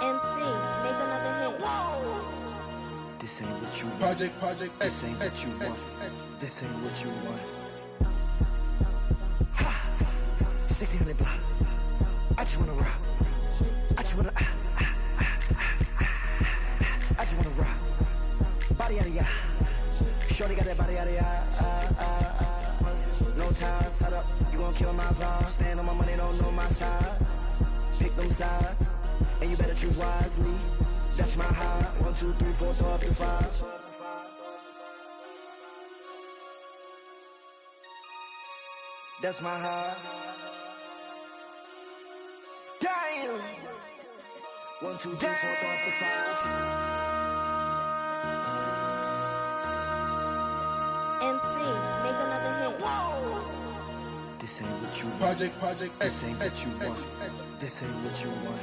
MC, make another hit. This ain't what you want. Project. This ain't what you want. This ain't what you want. 1600 block. I just wanna rock. I just wanna. I just wanna rock. Body yada yada. Shorty got that body yada yada. No time, set up. You gon' kill my vibe. Stand on my money, don't know my size. Pick them sides, and you better choose wisely. That's my high. 1, 2, 3, 4, throw up to 5. That's my high. Damn. 1, 2, 3, 4, throw up to 5. MC, make another hit. This ain't what you want. Project. This ain't what you want. This ain't what you want.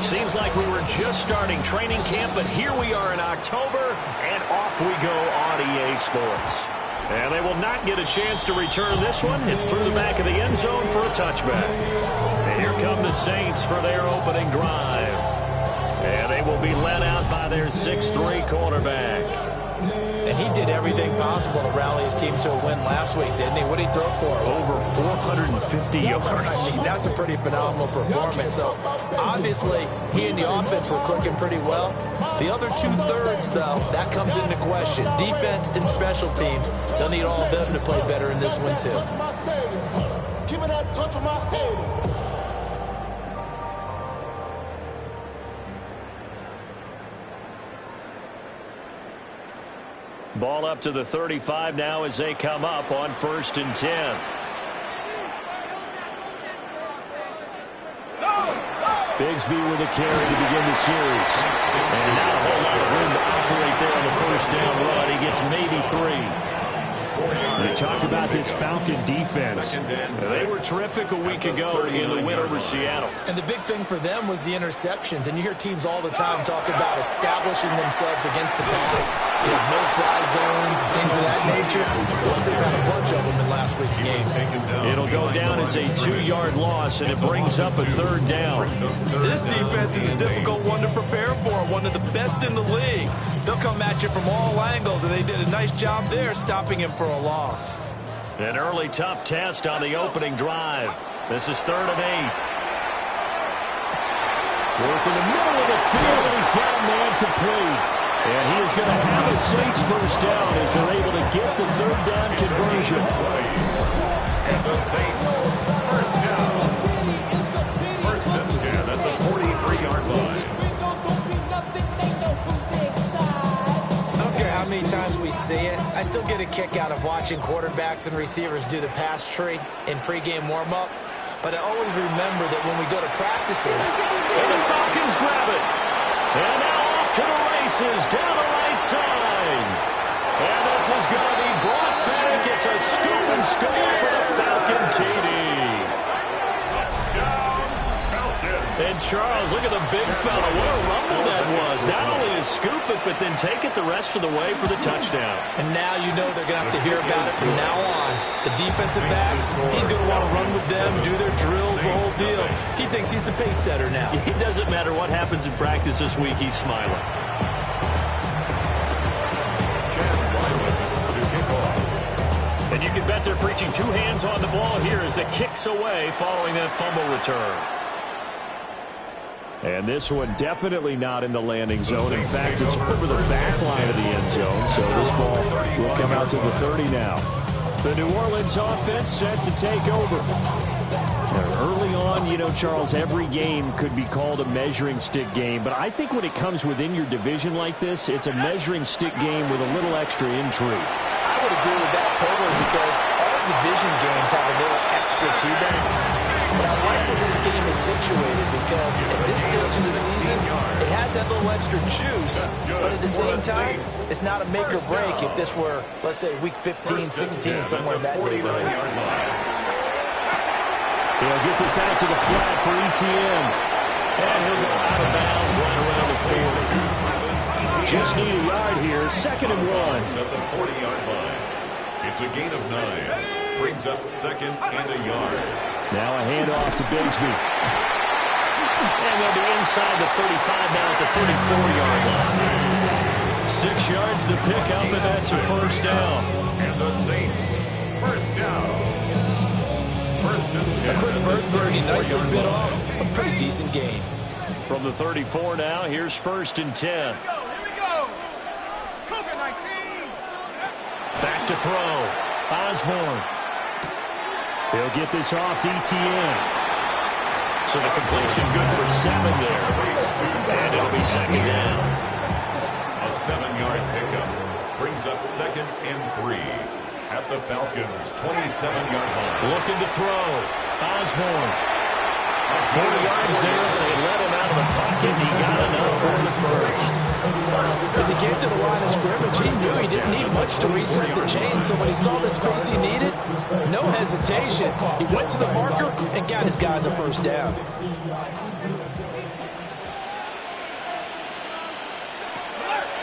Seems like we were just starting training camp, but here we are in October, and off we go on EA Sports. And they will not get a chance to return this one. It's through the back of the end zone for a touchback. And here come the Saints for their opening drive. And they will be led out by their 6'3" quarterback. And he did everything possible to rally his team to a win last week, didn't he? What did he throw for? Over 450 yards. I mean, that's a pretty phenomenal performance. So, obviously, he and the offense were clicking pretty well. The other two-thirds, though, that comes into question. Defense and special teams, they'll need all of them to play better in this one, too. Give me that touch of my head. Ball up to the 35 now as they come up on 1st and 10. Bigsby with a carry to begin the series. And not a whole lot of room to operate there on the first down run. He gets maybe 3. You talk about this Falcon defense. They were terrific a week ago in the win over Seattle. And the big thing for them was the interceptions. And you hear teams all the time talk about establishing themselves against the pass. You know, no-fly zones and things of that nature. This group had a bunch of them in last week's game. It'll go down as a 2-yard loss, and it brings up a 3rd down. This defense is a difficult one to prepare for, one of the best in the league. They'll come at you from all angles, and they did a nice job there stopping him for a loss. An early tough test on the opening drive. This is 3rd and 8. Work in the middle of the field, and he's got a man complete. And he is going to have a Saints first down as they're able to get the 3rd down conversion. And the Saints first down. 1st and 10 at the 43-yard line. How many times we see it, I still get a kick out of watching quarterbacks and receivers do the pass tree in pregame warm-up. But I always remember that when we go to practices. And the Falcons grab it. And now off to the races down the right side. And this is going to be brought back. It's a scoop and score for the Falcon TD. Touchdown, Falcons. And Charles, look at the big fella. What a rumble that was. Not only a scoop it, but then take it the rest of the way for the touchdown. And now you know they're going to have to hear about it from now on. The defensive backs, he's going to want to run with them, do their drills, the whole deal. He thinks he's the pace setter now. It doesn't matter what happens in practice this week, he's smiling. And you can bet they're preaching two hands on the ball here as the kick's away following that fumble return. And this one definitely not in the landing zone. In fact, it's over the back line of the end zone. So this ball will come out to the 30 now. The New Orleans offense set to take over. Now, early on, you know, Charles, every game could be called a measuring stick game. But I think when it comes within your division like this, it's a measuring stick game with a little extra intrigue. I would agree with that totally because all division games have a little extra to them. But I like where this game is situated because at this stage of the season, it has that little extra juice, but at the same time, it's not a make or break if this were, let's say, week 15, 16, somewhere in that neighborhood. They'll get this out to the flat for ETN. And he'll go out of bounds right around the field. Just need a yard here, 2nd and 1. At the 40-yard line. It's a gain of 9. Brings up 2nd and a yard. Now a handoff to Bigsby. And they'll be inside the 35 now at the 34-yard line. 6 yards the pickup, and that's a first down. And the Saints, first down. First and 10. A quick burst there, and he nicely bit off a pretty decent gain. From the 34 now, here's 1st and 10. Back to throw. Osborne. He'll get this off to ETN. So the completion good for 7 there. And it'll be 2nd down. A 7-yard pickup brings up 2nd and 3 at the Falcons' 27-yard line. Looking to throw. Osborne. 40 yards there as they let him out of the pocket, and he got enough for the first. As he came to the line of scrimmage, he knew he didn't need much to reset the chain, so when he saw the space he needed, no hesitation. He went to the marker and got his guys a first down.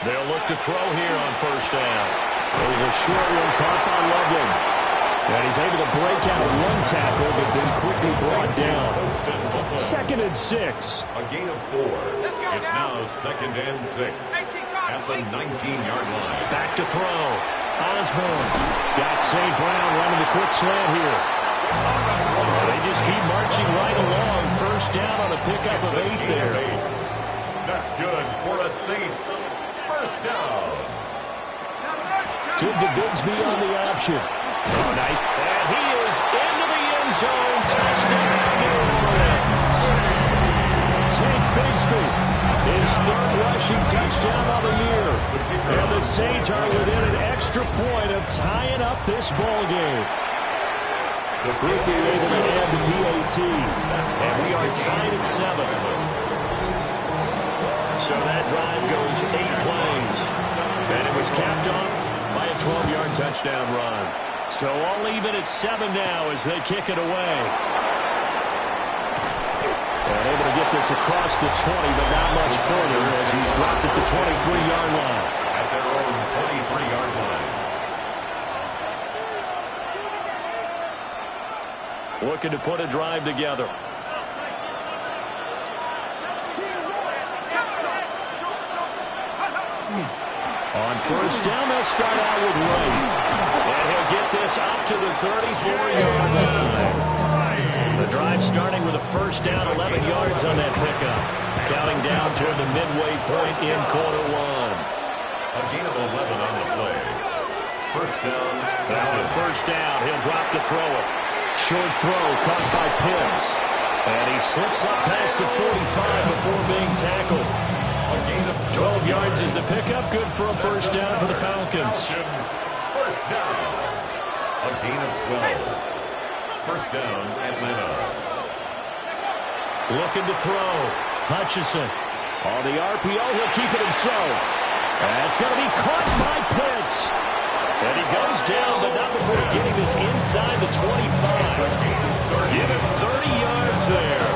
They'll look to throw here on first down. There's a short one caught by Loveland. And he's able to break out one tackle, but then quickly brought down. 2nd and 6. A gain of 4. It's now 2nd and 6 at the 19-yard line. Back to throw. Osborne. Got St. Brown running the quick slant here. They just keep marching right along. First down on a pickup of 8 there. That's good for a Saints. First down. Give to Bigsby on the option. Oh, nice. And he is into the end zone. Touchdown, New Orleans. Tank Bigsby, his 3rd rushing touchdown of the year. And the Saints are within an extra point of tying up this ball game. The quickly able to add the PAT. And we are tied at 7. So that drive goes 8 plays. And it was capped off by a 12-yard touchdown run. So all even at 7 now as they kick it away. And able to get this across the 20, but not much further as he's dropped at the 23-yard line. At their own 23-yard line. Looking to put a drive together. On first down, they'll start out with Ray. And he'll get this up to the 34-yard line. The drive starting with a first down, 11 yards on that pickup. Counting down toward the midway point in quarter 1. A gain of 11 on the play. First down. Now on first down, he'll drop to throw it. Short throw caught by Pitts. And he slips up past the 45 before being tackled. 12 yards is the pickup. Good for a first down for the Falcons. First down. A gain of 12. First down, Atlanta. Looking to throw. Hutchinson. On the RPO, he'll keep it himself. That's going to be caught by Pitts. And he goes down, but not before getting this inside the 25. Give him 30 yards there.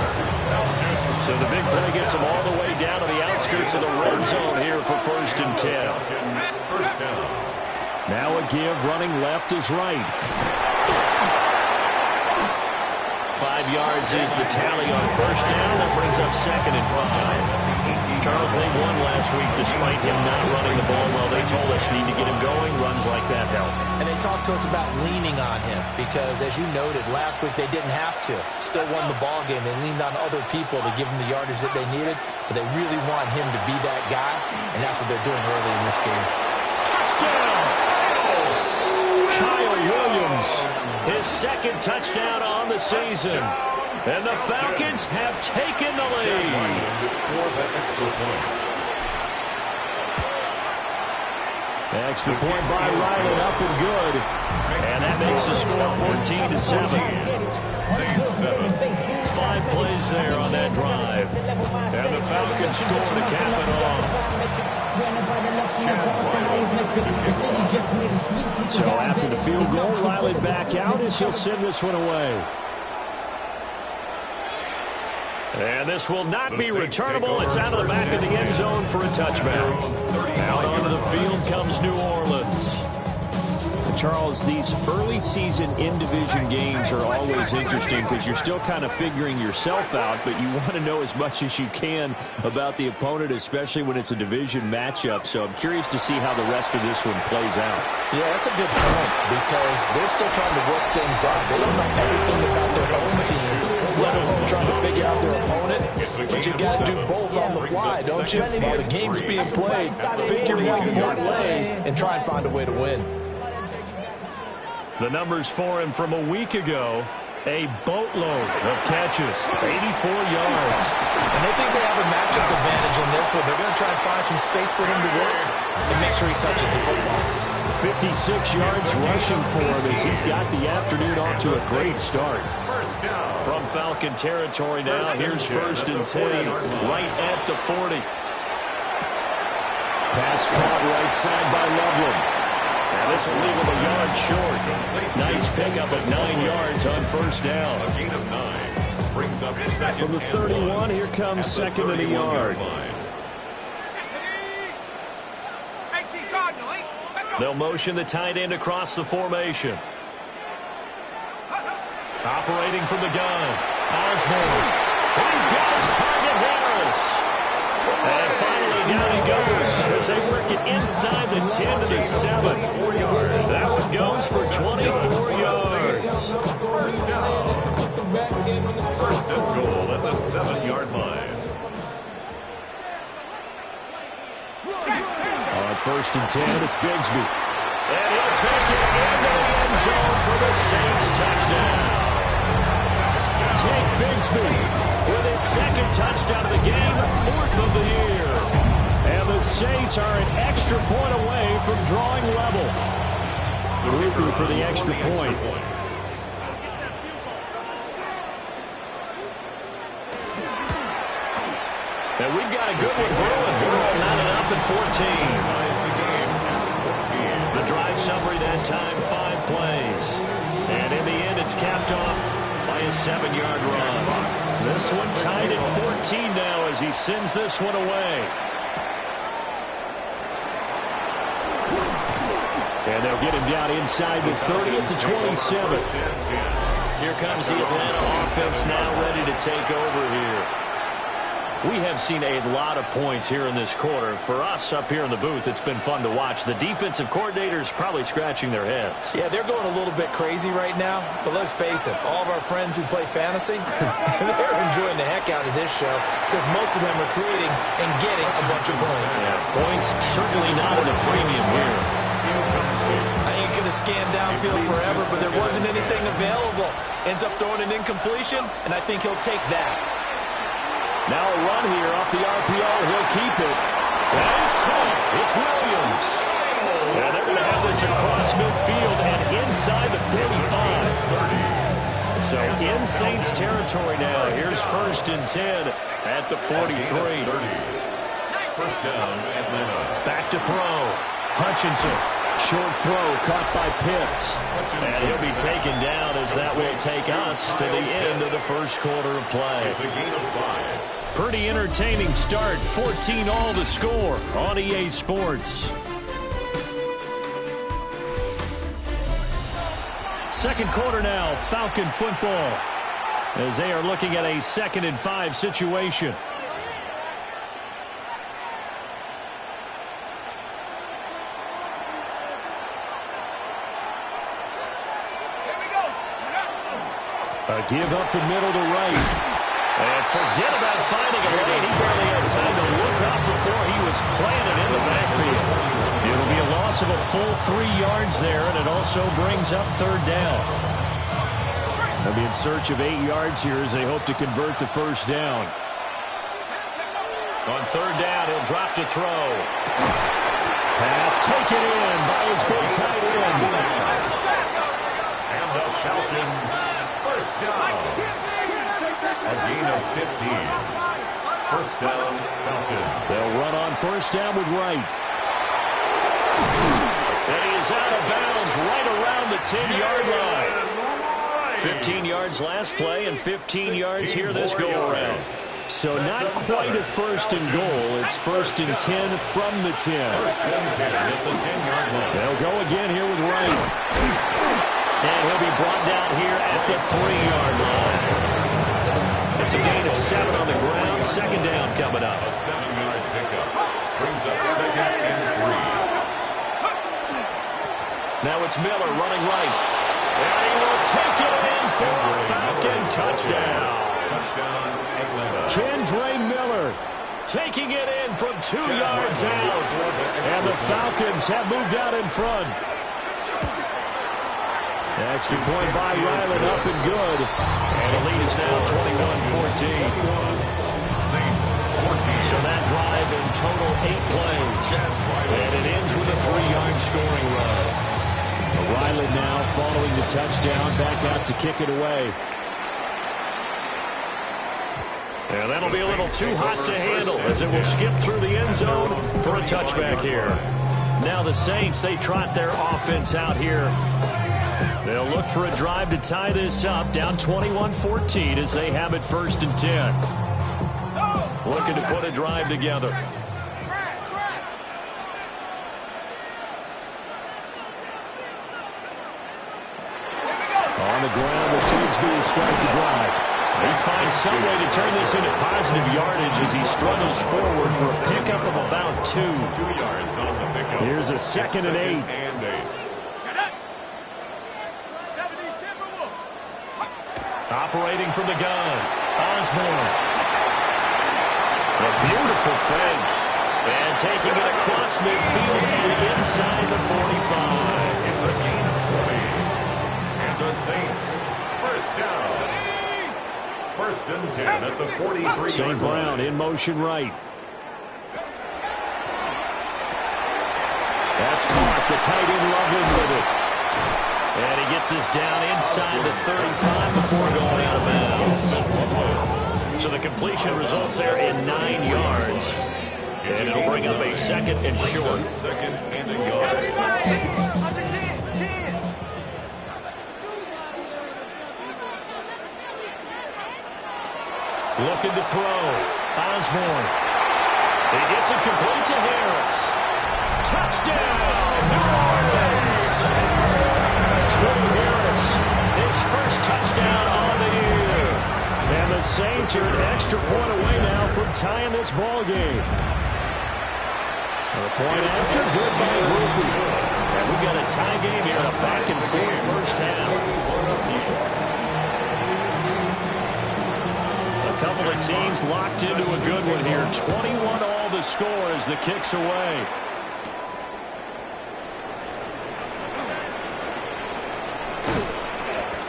So So the big play gets him all the way down to the outskirts of the red zone here for 1st and 10. First down. Now a give, running left is right. 5 yards is the tally on 1st down. That brings up 2nd and 5. Charles, they won last week despite him not running the ball well. They told us need to get him going. Runs like that help. And they talked to us about leaning on him because, as you noted, last week they didn't have to. Still won the ball game. They leaned on other people to give them the yardage that they needed, but they really want him to be that guy, and that's what they're doing early in this game. Touchdown! Kyle Williams, his 2nd touchdown on the season. And the Falcons have taken the lead. Extra point by Ryland, up and good. And that makes the score 14-7. 5 plays there on that drive. And the Falcons score to cap it off. So after the field goal, Ryland back out as he'll send this one away. And this will not be returnable. It's out of the back of the end zone for a touchback. Out onto the field comes New Orleans. Charles, these early season in-division games are always interesting because you're still kind of figuring yourself out, but you want to know as much as you can about the opponent, especially when it's a division matchup. So I'm curious to see how the rest of this one plays out. Yeah, that's a good point because they're still trying to work things out. They don't know everything about their own team, let alone trying to figure out their opponent. But you got to do both on the fly, don't you? While the game's being played, figure out your plays and try and find a way to win. The numbers for him from a week ago, a boatload of catches, 84 yards. And they think they have a matchup advantage in this one. They're going to try and find some space for him to work and make sure he touches the football. 56 yards rushing for him as he's got the afternoon off to a great start. From Falcon territory now, here's 1st and 10, right at the 40. Pass caught right side by Loveland. And this will leave him a yard short. Nice pickup of 9 yards on 1st down. A gain of 9 brings up 2nd. From the 31, here comes 2nd and a yard. They'll motion the tight end across the formation. Operating from the gun, Osborne. And he's got his target, Harris. And finally down he goes as they work it inside the 10 to the 7. That one goes for 24 yards. 1st down. 1st and goal at the 7-yard line. On 1st and 10, it's Bigsby. And he'll take it into the end zone for the Saints touchdown. Take Bigsby with his 2nd touchdown of the game, 4th of the year. And the Saints are an extra point away from drawing level. Looking for the extra point. And we've got a good one brewing. We're all mounted up at 14. The drive summary that time, 5 plays. And in the end, it's capped off by a 7-yard run. This one tied at 14 now as he sends this one away. And they'll get him down inside the 30 to 27. Here comes the Atlanta offense now ready to take over here. We have seen a lot of points here in this quarter. For us up here in the booth, it's been fun to watch. The defensive coordinators probably scratching their heads. Yeah, they're going a little bit crazy right now. But let's face it, all of our friends who play fantasy, they're enjoying the heck out of this show because most of them are creating and getting a bunch of points. Yeah, points certainly not at a premium here. I think he could have scanned downfield forever, but there wasn't anything available. Ends up throwing an incompletion, and I think he'll take that. Now a run here off the RPO. He'll keep it. That is caught. It's Williams. And they're going to have this across midfield and inside the 45. So in Saints territory now. Here's 1st and 10 at the 43. 1st down, Atlanta. Back to throw. Hutchinson. Short throw caught by Pitts. And he'll be taken down as that will take us to the end of the 1st quarter of play. It's a gain of 5. Pretty entertaining start. 14-all the score on EA Sports. Second quarter now, Falcon football, as they are looking at a 2nd and 5 situation. A give up the middle to right. And forget about finding a lane. He barely had time to look up before he was planted in the backfield. It'll be a loss of a full 3 yards there, and it also brings up 3rd down. They'll be in search of 8 yards here as they hope to convert the 1st down. On 3rd down, he'll drop to throw. Pass taken in by his big tight end. And the Falcons, 1st down. A gain of 15. 1st down, Falcons. They'll run on 1st down with Wright. And he is out of bounds right around the 10-yard line. 15 yards last play and 15 yards here this go-around. So not quite a 1st and goal. It's 1st and 10 from the 10. 1st and 10 at the 10-yard line. They'll go again here with Wright. And he'll be brought down here at the 3-yard line. It's a gain of 7 on the ground. 2nd down coming up. A 7-yard pickup brings up 2nd and 3. Now it's Miller running right. And he will take it in for a Falcon touchdown. Touchdown, Atlanta. Kendre Miller taking it in from 2 yards out. And the Falcons have moved out in front. Extra point by Ryland, up and good. And the lead is now 21-14. Saints, 14. So that drive in total 8 plays. And it ends with a 3-yard scoring run. Ryland now following the touchdown, back out to kick it away. And that'll be a little too hot to handle as it will skip through the end zone for a touchback here. Now the Saints, they trot their offense out here. They'll look for a drive to tie this up, down 21-14 as they have it 1st and 10. Looking to put a drive together. On the ground, the Bigsby will start the drive. He finds some way to turn this into positive yardage as he struggles forward for a pickup of about 2. 2 yards on the pickup. Here's a 2nd and 8. Operating from the gun, Osborne. A beautiful fake. And taking it across midfield and inside the 45. It's a gain of 20. And the Saints, 1st down. 1st and 10 at the 43-yard line. St. Brown in motion right. That's caught. The tight end Loveland with it. And he gets this down inside the 35 before going out of bounds. So the completion results there in 9 yards. And it'll bring up a 2nd and short. 2nd and a yard. Looking to throw. Osborne. He gets it complete to Harris. Touchdown, New Orleans! Trey Harris, his 1st touchdown on the year. And the Saints are an extra point away now from tying this ball game. A point after, good by Grupe. And we've got a tie game here, a back-and-forth 1st half. A couple of teams locked into a good one here. 21-all the score as the kick's away.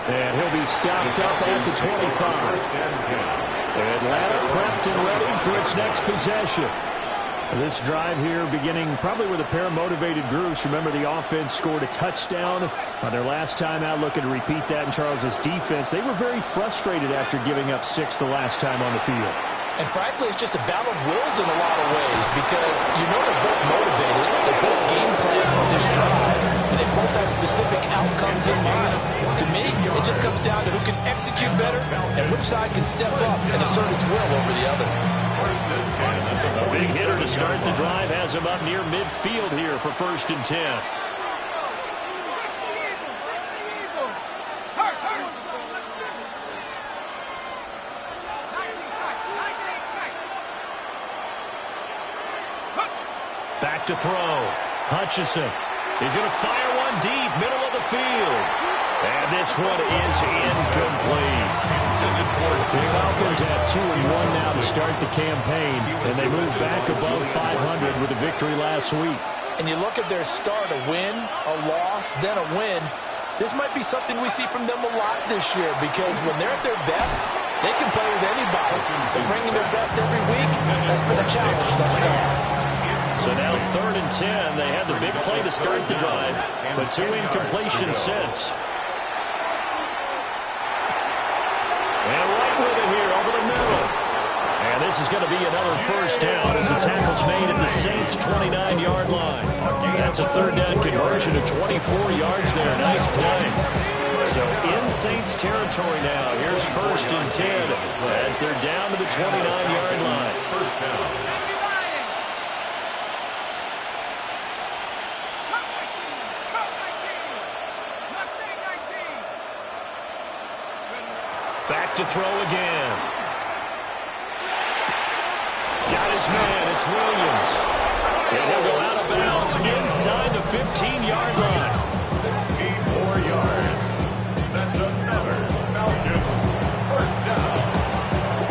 And he'll be stopped up at the 25. Atlanta prepped and ready for its next possession. This drive here beginning probably with a pair of motivated groups. Remember, the offense scored a touchdown on their last time out. Looking to repeat that in Charles's defense. They were very frustrated after giving up 6 the last time on the field. And frankly, it's just a battle of wills in a lot of ways because you know they're both motivated. They both game plan for this drive. And if multi-specific outcomes in mind. To me, it just comes down to who can execute better and which side can step up and assert its will over the other. A big hitter to start the drive has him up near midfield here for 1st and 10. Back to throw. Hutchinson. He's going to fire one deep, middle of the field. And this one is incomplete. The Falcons have 2-1 now to start the campaign, and they move back above 500 with a victory last week. And you look at their start, a win, a loss, then a win. This might be something we see from them a lot this year, because when they're at their best, they can play with anybody. They're bringing their best every week. That's been a challenge thus far. So now 3rd and 10. They had the big play to start the drive, but 2 incompletions since. And right with it here over the middle. And this is going to be another 1st down as the tackle's made at the Saints' 29-yard line. That's a 3rd down conversion of 24 yards there. Nice play. So in Saints territory now. Here's 1st and 10 as they're down to the 29-yard line. 1st down. Back to throw again. Got his man. It's Williams. And he'll go out of bounds inside the 15-yard line. 16 more yards. That's another Falcons 1st down.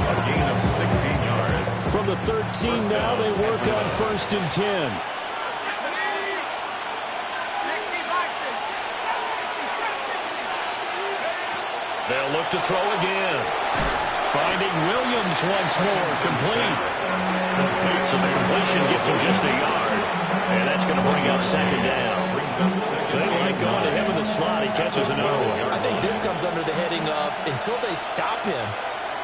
A gain of 16 yards. From the 13 now, they work on 1st and 10. They'll look to throw again. Finding Williams once more, complete. So the completion gets him just a yard. And that's going to bring up 2nd down. They like going to him in the slot. He catches another one. I think this comes under the heading of, until they stop him,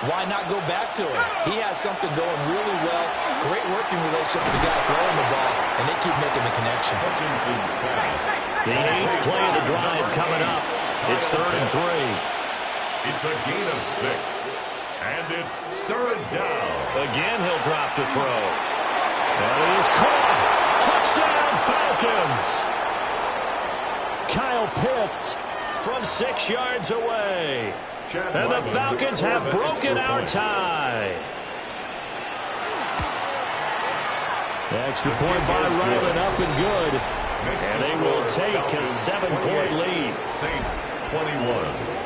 why not go back to him? He has something going really well. Great working relationship with the guy throwing the ball, and they keep making the connection. The 8th play of the drive coming up. It's 3rd and 3. It's a gain of 6. And it's 3rd down. Again, he'll drop to throw. And he is caught. Touchdown, Falcons. Kyle Pitts from 6 yards away. And the Falcons have broken our tie. The extra point by Ryland up and good. And they will take a 7-point lead. Saints 21.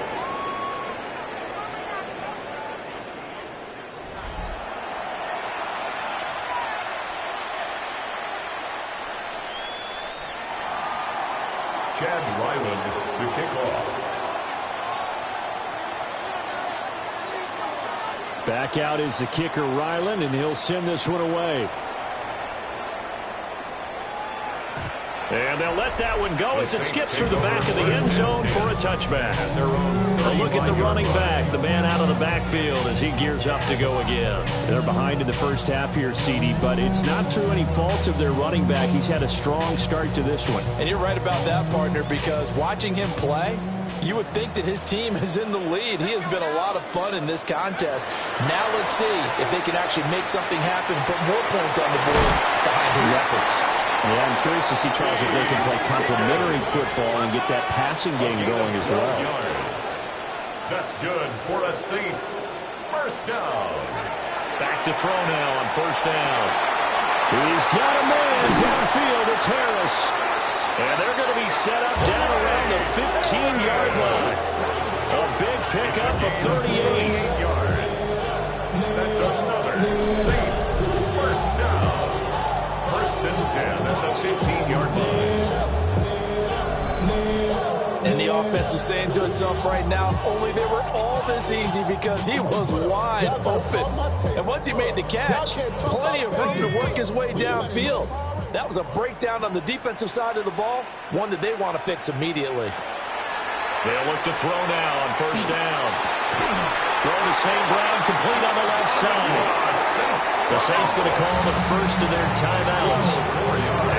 Chad Ryland to kick off. Back out is the kicker, Ryland, and he'll send this one away. And they'll let that one go as it skips through the back of the end zone for a touchback. A look at the running back, the man out of the backfield as he gears up to go again. They're behind in the first half here, CD, but it's not through any faults of their running back. He's had a strong start to this one. And you're right about that, partner, because watching him play, you would think that his team is in the lead. He has been a lot of fun in this contest. Now let's see if they can actually make something happen, put more points on the board behind his efforts. Yeah, I'm curious to see, Charles, if they can play complementary football and get that passing game going as well. That's good for a Saints 1st down. Back to throw now on 1st down. He's got a man downfield. It's Harris. And they're going to be set up down around the 15-yard line. A big pickup of 38 yards. That's another Saints 1st down. 1st and 10 at the 15-yard line. And the offense is saying to itself right now, only they were all this easy because he was wide open. And once he made the catch, plenty of room to work his way downfield. That was a breakdown on the defensive side of the ball, one that they want to fix immediately. They'll look to throw now on first down. Throw to St. Brown, complete on the left side. The Saints going to call the first of their timeouts,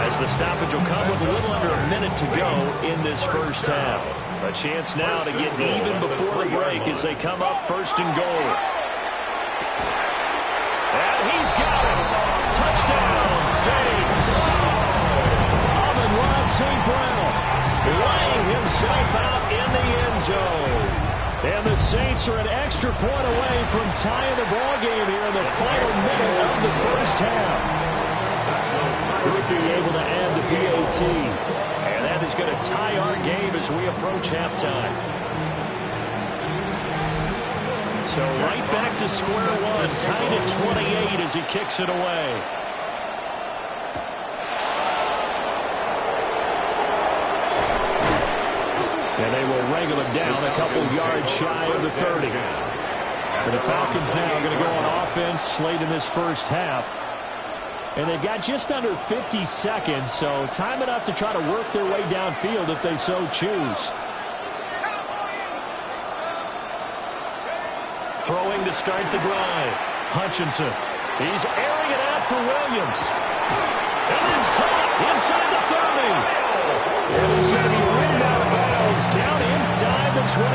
as the stoppage will come with a little under a minute to go in this first half. A chance now to get even before the break as they come up first and goal. And he's got it. Touchdown, Saints. Amon-Ra St. Brown laying himself out in the end zone. And the Saints are an extra point away from tying the ball game here in the final minute of the first half. Could be able to add the PAT. And that is going to tie our game as we approach halftime. So right back to square one, tied at 28 as he kicks it away. And they will wrangle him down a couple yards shy of the 30. And the Falcons now going to go on offense late in this first half. And they've got just under 50 seconds, so time enough to try to work their way downfield if they so choose. Throwing to start the drive. Hutchinson. He's airing it out for Williams. And it's caught inside the 30. And he's going to be ripped out of bounds down inside the 25.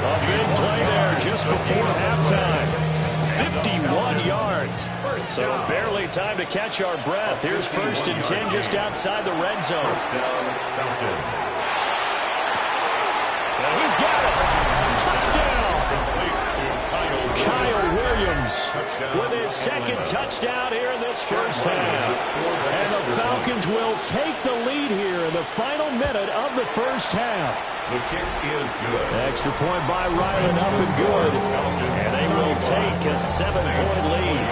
A big play there just before halftime. 51 yards. So barely time to catch our breath. Here's first and 10 just outside the red zone. And he's got it. Touchdown. Kyle Williams with his second touchdown here in this first half. And the Falcons will take the lead here in the final minute of the first half. The kick is good. Extra point by Ryland up and good. And they will take a 7-point lead.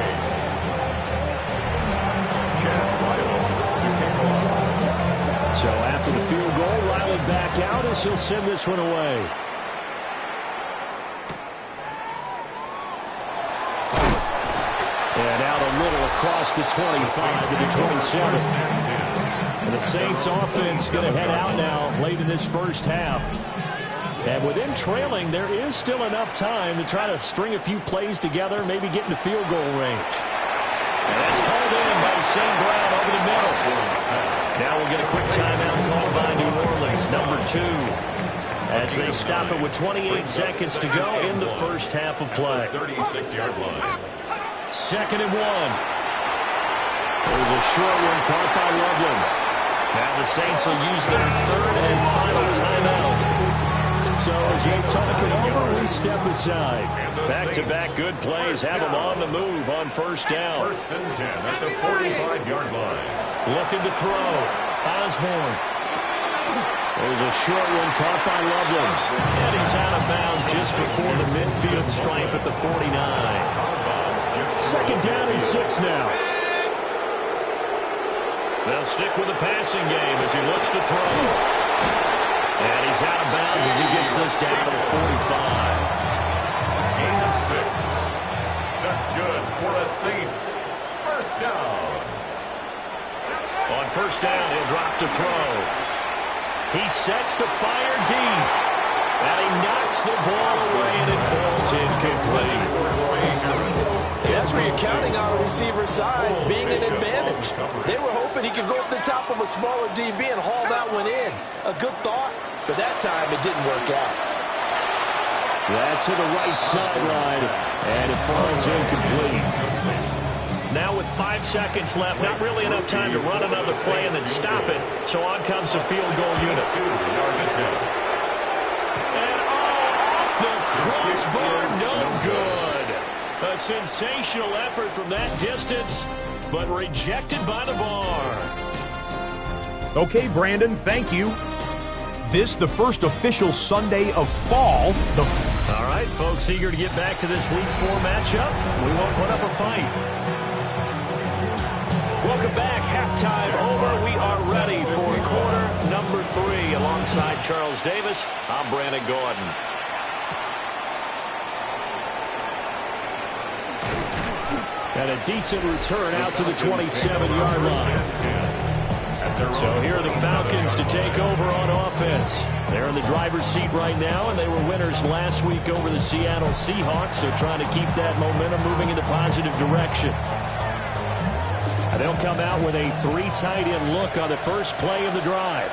So after the field goal, Ryland back out as he'll send this one away. And out a little across the 25 to the 27. And the Saints offense going to head out now late in this first half. And with them trailing, there is still enough time to try to string a few plays together, maybe get into field goal range. And that's called in by St. Brown over the middle. Now we'll get a quick timeout called by New Orleans, number 2. As they stop it with 28 seconds to go in the first half of play. 36-yard line. Second and 1. There's a short one caught by Loveland. Now the Saints will use their third and final timeout. So as they talk it over, we step aside. Back-to-back good plays have them on the move on first down. First and 10 at the 45-yard line. Looking to throw. Osborne. There's a short one caught by Loveland. And he's out of bounds just before the midfield stripe at the 49. Second down and 6 now. They'll stick with the passing game as he looks to throw. And he's out of bounds as he gets this down to the 45. Gain of 6. That's good for the Saints. First down. On first down, he'll drop to throw. He sets to fire deep. And he knocks the ball away, and it falls incomplete. That's where you're counting on a receiver's size being an advantage. They were hoping he could go up the top of a smaller DB and haul that one in. A good thought, but that time it didn't work out. That to the right sideline, and it falls incomplete. Now with 5 seconds left, not really enough time to run another play and then stop it. So on comes the field goal unit. And off the crossbar, no good. A sensational effort from that distance, but rejected by the bar. Okay, Brandon, thank you. This, the first official Sunday of fall. All right, folks, eager to get back to this Week 4 matchup. We won't put up a fight. Welcome back. Halftime over. We are ready for quarter number 3. Alongside Charles Davis, I'm Brandon Gordon. And a decent return out to the 27-yard line. At So here are the Falcons to take over on offense. They're in the driver's seat right now, and they were winners last week over the Seattle Seahawks, so trying to keep that momentum moving in the positive direction. They'll come out with a 3 tight end look on the first play of the drive.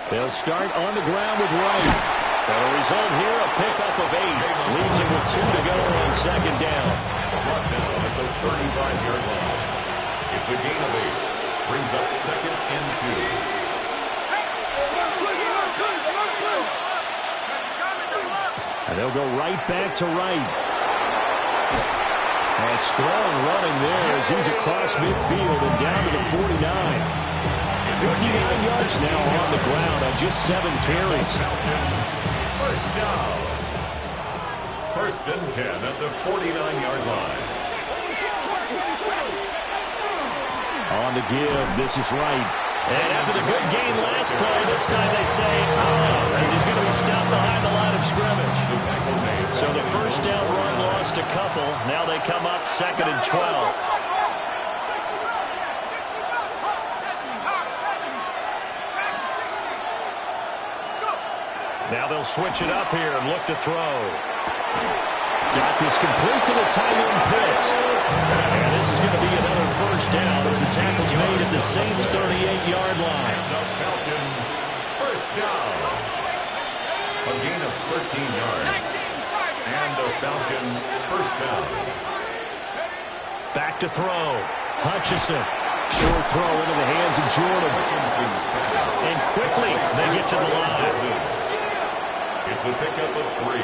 They'll start on the ground with Wright. The result here, a pickup of 8. Leaves him with 2 to go on second down. Brought down at the 35-yard line. It's a gain of 8. Brings up second and 2. And they'll go right back to Wright. And strong running there as he's across midfield and down to the 49. 59 yards now on the ground on just 7 carries. Falcons, first down. First and 10 at the 49-yard line. On the give, this is Wright. And after the good game last play, this time they say, as he's going to be stopped behind the line of scrimmage. So the first down run lost a couple. Now they come up second and 12. Now they'll switch it up here and look to throw. Got this complete to the tight end Pitts. And this is going to be another first down as the tackle's made at the Saints' 38-yard line. The Falcons, first down. A gain of 13 yards. And the Falcons, first down. Back to throw. Hutchinson. Short throw into the hands of Jordan. And quickly they get to the line. It's a pickup of 3.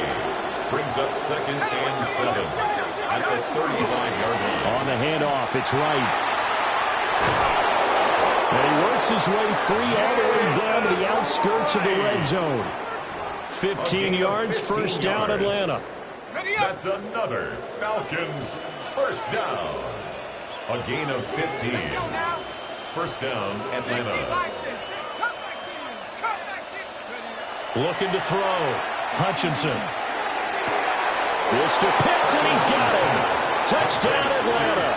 Brings up second and 7 at the 35-yard line. On the handoff, it's Wright. And he works his way free all the way down to the outskirts of the red zone. 15 yards, first down, Atlanta. That's another Falcons first down. A gain of 15. First down, Atlanta. Looking to throw. Hutchinson. This to Pitts, and he's got him. Touchdown, Atlanta.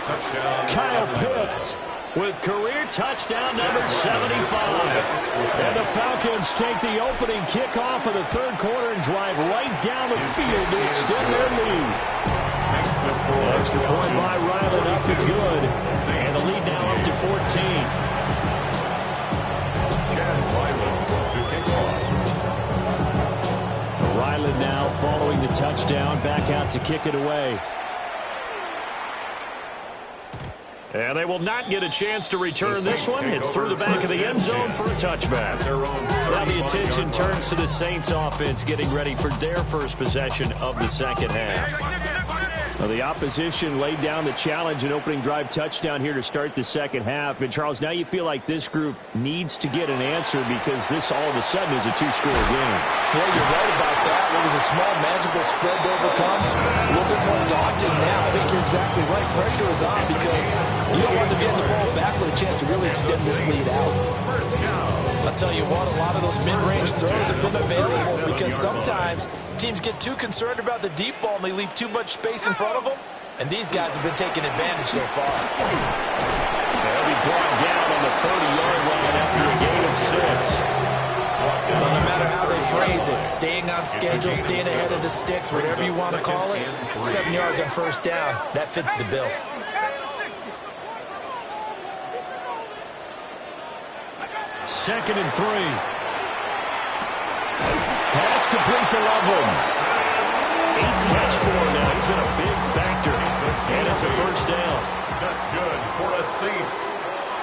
Touchdown, Kyle Pitts with career touchdown number 75. And the Falcons take the opening kickoff of the third quarter and drive right down the field to extend their lead. Extra point by Ryland up and good. And the lead now up to 14. Chad Ryland to kick off. Ryland now following the touchdown, back out to kick it away. And they will not get a chance to return this one. It's through the back of the end zone for a touchback. Now the attention turns to the Saints offense getting ready for their first possession of the second half. Well, the opposition laid down the challenge and opening drive touchdown here to start the second half. And, Charles, now you feel like this group needs to get an answer because this all of a sudden is a 2-score game. Yeah, you're right about that. It was a small, magical spread to overcome. A little bit more daunting now. I think you're exactly right. Pressure is on because you don't want to get the ball back with a chance to really extend this lead out. I'll tell you what, a lot of those mid-range throws have been available because sometimes teams get too concerned about the deep ball and they leave too much space in front of them. And these guys have been taking advantage so far. They'll be brought down on the 30-yard line after a gain of 6. Well, no matter how they phrase it, staying on schedule, staying ahead of the sticks, whatever you want to call it, 7 yards on first down, that fits the bill. Second and 3. Pass complete to Loveland. 8th catch for him now. He's been a big factor. And it's a first down. That's good for a Saints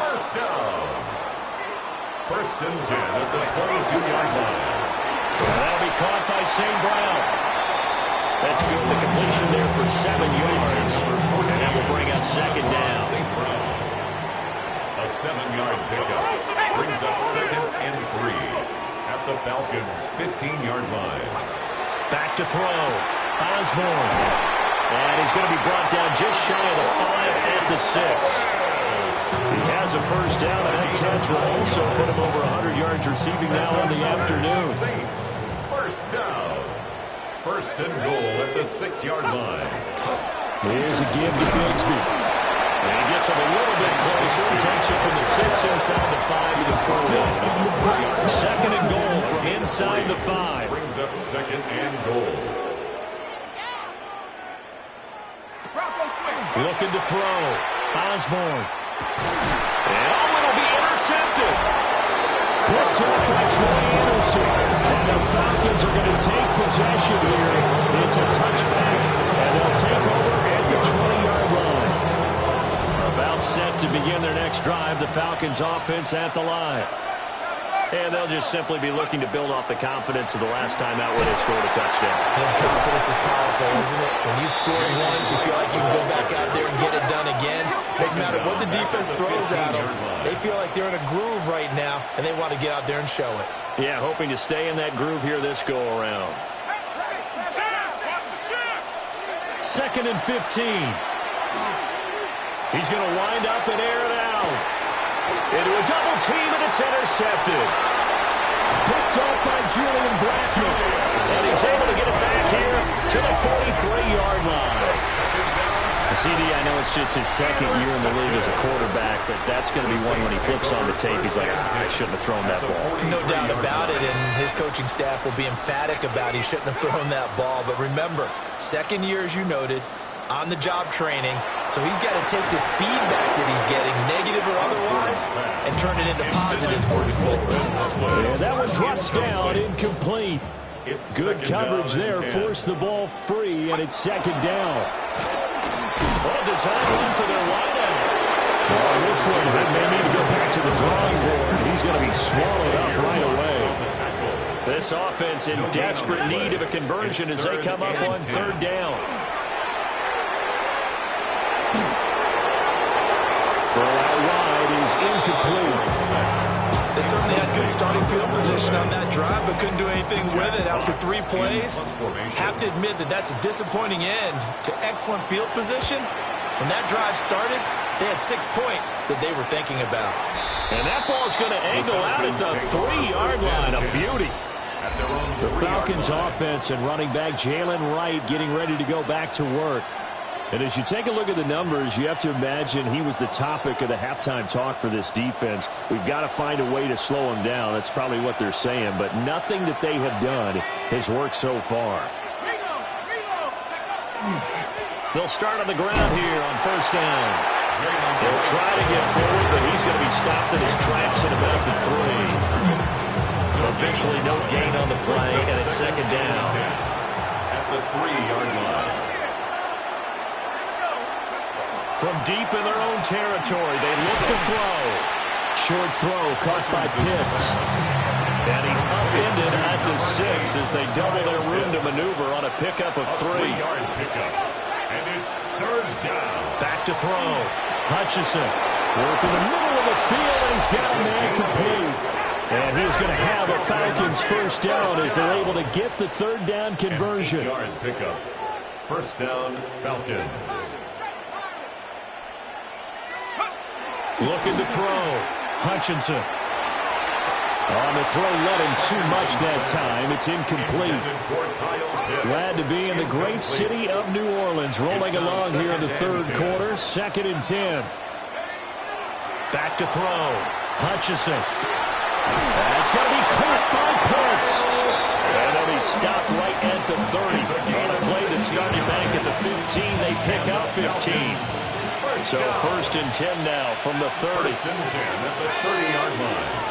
first down. First and 10 at the 22-yard line. That'll be caught by St. Brown. That's good. The completion there for 7 yards. And that will bring up second down. St. Brown. A 7-yard pickup brings up second and 3 at the Falcons' 15-yard line. Back to throw. Osborne. And he's going to be brought down just shy of the 5 at the 6. He has a first down, and that catch will also put him over 100 yards receiving now on the afternoon. Saints first down. First and goal at the 6-yard line. Here's a give to Bigsby. And he gets him a little bit closer. Takes it from the 6 inside the 5 to the 4. Second and goal from inside the 5. Brings up second and goal. Looking to throw. Osborne. And it'll be intercepted. Picked up by Troy Anderson. And the Falcons are going to take possession here. It's a touchback, and they'll take over at the 20-yard line. About set to begin their next drive, the Falcons offense at the line. And they'll just simply be looking to build off the confidence of the last time out where they scored a touchdown. And confidence is powerful, isn't it? When you score once, you feel like you can go back out there and get it done again. No matter what the defense throws at them, they feel like they're in a groove right now, and they want to get out there and show it. Yeah, hoping to stay in that groove here this go-around. Second and 15. He's going to wind up and air it out. Into a double team, and it's intercepted. Picked up by Julian Blackmon. And he's able to get it back here to the 43-yard line. CD, I know it's just his second year in the league as a quarterback, but that's going to be one when he flips on the tape. He's like, I shouldn't have thrown that ball. No doubt about it, and his coaching staff will be emphatic about he shouldn't have thrown that ball. But remember, second year, as you noted, on-the-job training, so he's got to take this feedback that he's getting, negative or otherwise, and turn it into positives moving forward. Yeah, that one drops down, incomplete. Good coverage there, forced the ball free, and it's second down. Well, design one for their wideout. Oh, this one may need to go back to the drawing board. He's going to be swallowed up right away. This offense in desperate need of a conversion as they come up on third down. Throw out wide is incomplete. They certainly had good starting field position on that drive, but couldn't do anything with it after 3 plays. Have to admit that that's a disappointing end to excellent field position. When that drive started, they had 6 points that they were thinking about. And that ball's going to angle out at the 3-yard line. A beauty. The Falcons offense and running back Jalen Wright getting ready to go back to work. And as you take a look at the numbers, you have to imagine he was the topic of the halftime talk for this defense. We've got to find a way to slow him down. That's probably what they're saying. But nothing that they have done has worked so far. They'll start on the ground here on first down. They'll try to get forward, but he's going to be stopped in his tracks at about the 3. Eventually, no gain on the play, and it's second down. At the 3-yard line. From deep in their own territory, they look to throw. Short throw caught by Pitts. And he's upended at the 6 as they double their room to maneuver on a pickup of 3. 3-yard pickup. And it's third down. Back to throw. Hutchinson working the middle of the field, and he's got a man complete. And he's going to have a Falcons first down as they're able to get the third down conversion. 8-yard pickup. First down, Falcons. Looking to throw. Hutchinson. On the throw, let him too much that time. It's incomplete. Glad to be in the great city of New Orleans. Rolling along here in the third quarter. Second and 10. Back to throw. Hutchinson. That's going to be caught by Pitts. And then he stopped right at the 30. On a play that started back at the 15, they pick up 15. So first and 10 now from the 30. First and 10 at the 30-yard line.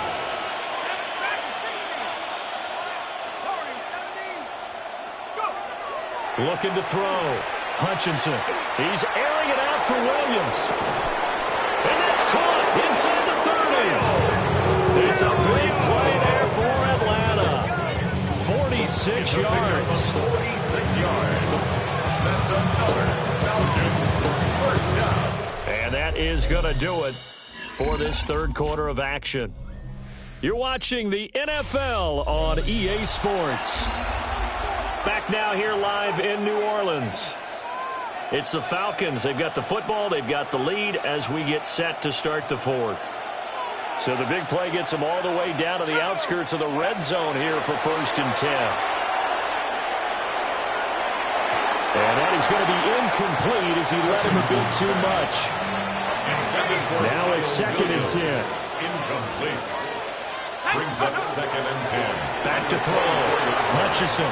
Looking to throw. Hutchinson. He's airing it out for Williams. And that's caught inside the 30. It's a big play there for Atlanta. 46 yards. 46 yards. That's another Falcons first down. And that is going to do it for this third quarter of action. You're watching the NFL on EA Sports. Back now here live in New Orleans. It's the Falcons. They've got the football. They've got the lead as we get set to start the fourth. So the big play gets them all the way down to the outskirts of the red zone here for first and 10. And that is going to be incomplete as he let him a bit too much. Now it's 2nd and 10. Incomplete. Brings up 2nd and 10. Back to throw. Hutchinson.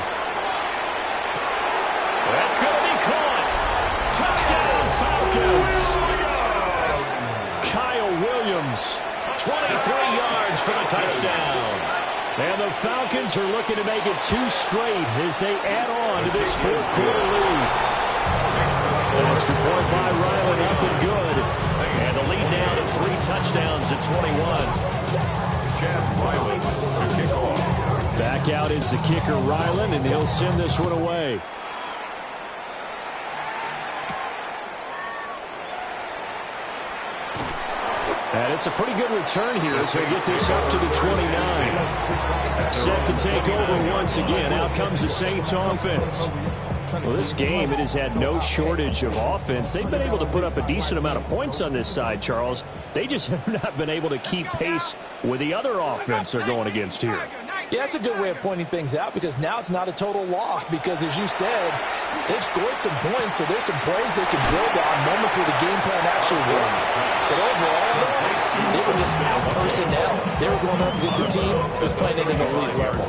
That's going to be caught. Touchdown, Falcons. Kyle Williams, 23 yards for the touchdown. And the Falcons are looking to make it 2 straight as they add on to this 4th quarter lead. An extra point by Ryland up and good. And the lead now to 3 touchdowns at 21. Chad Ryland to kick off. Back out is the kicker, Ryland, and he'll send this one away. And it's a pretty good return here as they get this up to the 29. Set to take over once again. Out comes the Saints offense. Well, this game, it has had no shortage of offense. They've been able to put up a decent amount of points on this side, Charles. They just have not been able to keep pace with the other offense they're going against here. Yeah, that's a good way of pointing things out because now it's not a total loss because, as you said, they've scored some points, so there's some plays they can build on, moments where the game plan actually worked. But overall, though, they were just out-personnel. They were going up against a team that was playing at an elite level.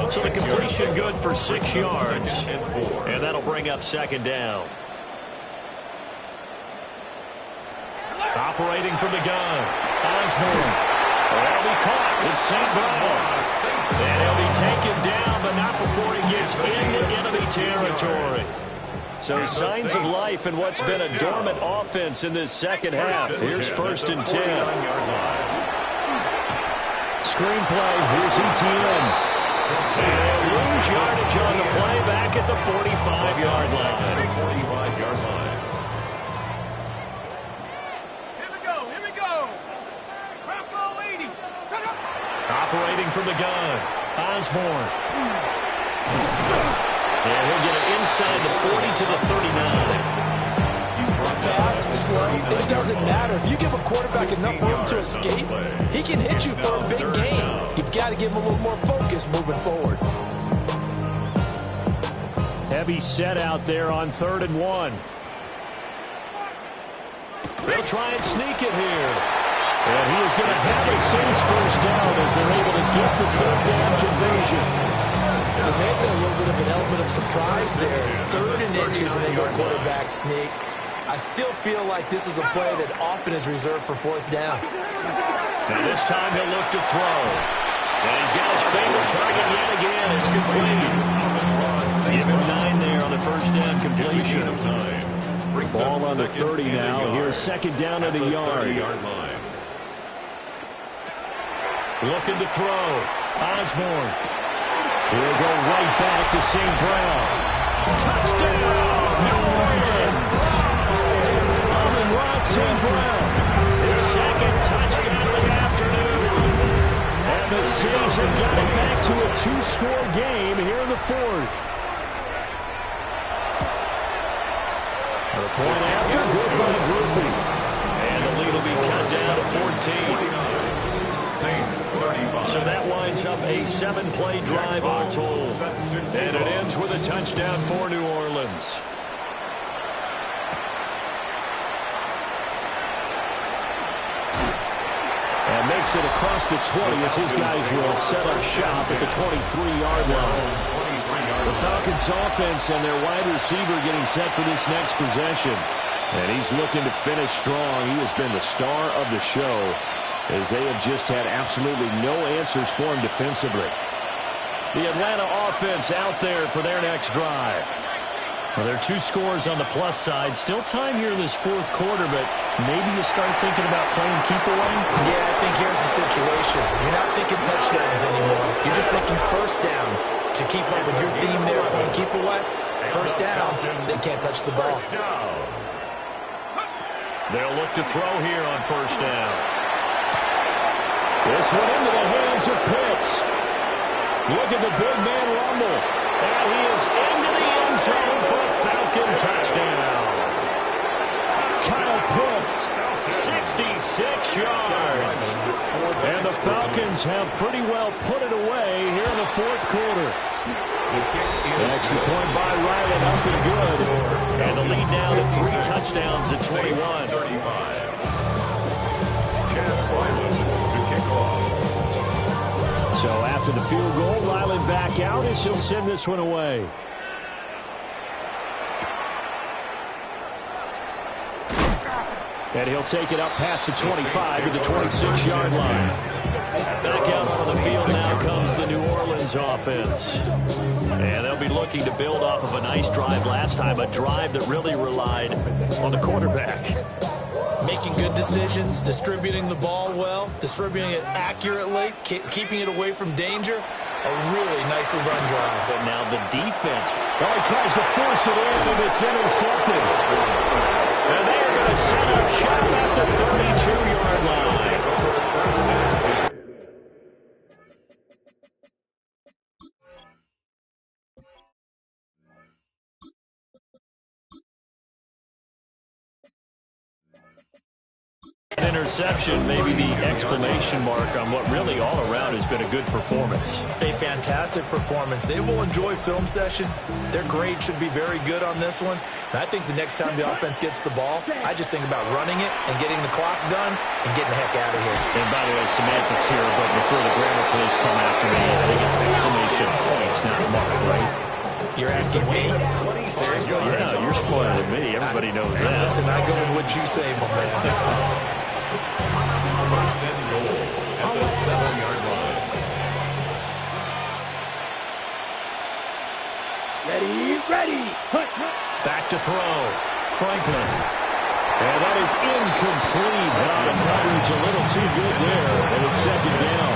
So the completion good for 6 yards, and that'll bring up 2nd down. Operating from the gun, Osborne. That'll be caught. It's St. Brown. And he'll be taken down, but not before he gets into enemy territory. So signs of life in what's been a dormant offense in this second half. Here's 1st and 10. Screenplay. Here's ETN. And lose yardage on the play back at the 45-yard line. 45-yard line. Here we go. Bravo 80. Operating from the gun, Osborne. And he'll get it inside the 40 to the 39. Fast, slow, it doesn't matter. If you give a quarterback enough room to escape, he can hit you for a big gain. You've got to give him a little more focus moving forward. Heavy set out there on 3rd and 1. They'll try and sneak it here. And he is going to have a Saints 1st down as they're able to get the 3rd down conversion. There may have been a little bit of an element of surprise there. 3rd and inches and they go quarterback sneak. I still feel like this is a play that often is reserved for 4th down. And this time he'll look to throw. And he's got his favorite target yet again. It's complete. Give him 9 there on the 1st down completion. Ball on the 30 now. Here's 2nd down at the yard. Looking to throw. Osborne. He'll go right back to St. Brown. Touchdown! New Orleans! Amon-Ra St. Brown. His 2nd touchdown of the afternoon. And the Saints have got it back to a 2-score game here in the 4th. The point after, good by Grupe. And the lead will be cut down to 14. So that winds up a 7-play drive all told. And it ends with a touchdown for New Orleans. And makes it across the 20 as his guys will set up shop at the 23-yard line. The Falcons offense and their wide receiver getting set for this next possession. And he's looking to finish strong. He has been the star of the show, as they have just had absolutely no answers for him defensively. The Atlanta offense out there for their next drive. Well, there are 2 scores on the plus side. Still time here in this 4th quarter, but maybe you start thinking about playing keep away? Yeah, I think here's the situation. You're not thinking touchdowns anymore. You're just thinking 1st downs. To keep up with your theme there, playing keep away, 1st downs, they can't touch the ball. They'll look to throw here on 1st down. This one into the hands of Pitts. Look at the big man rumble. And he is into the end zone for a Falcon touchdown. Kyle Pitts, 66 yards. And the Falcons have pretty well put it away here in the 4th quarter. An extra point by Ryland, up and good. And the lead now to 3 touchdowns at 21. 35. Chad Ryland to kick off. So after the field goal, Ryland back out as he'll send this one away. And he'll take it up past the 25 to the 26-yard line. Back out on the field now comes the New Orleans offense. And they'll be looking to build off of a nice drive last time, a drive that really relied on the quarterback. Making good decisions, distributing the ball well, distributing it accurately, keeping it away from danger. A really nicely run drive. But now the defense, well, he tries to force it in, and it's intercepted. And they are going to set up shop at the 32-yard line. An interception, maybe the exclamation mark on what really all around has been a good performance. A fantastic performance. They will enjoy film session. Their grade should be very good on this one. And I think the next time the offense gets the ball, I just think about running it and getting the clock done and getting the heck out of here. And by the way, semantics here, but before the grammar police come after me, I think it's exclamation points, not mark, right? You're asking me? Seriously? Yeah, you're smarter than me. Everybody knows that. Listen, I go with what you say, my man. First and goal at the 7-yard line. Ready. Back to throw. Franklin. And that is incomplete. Not coverage a little too good there. And it's second down.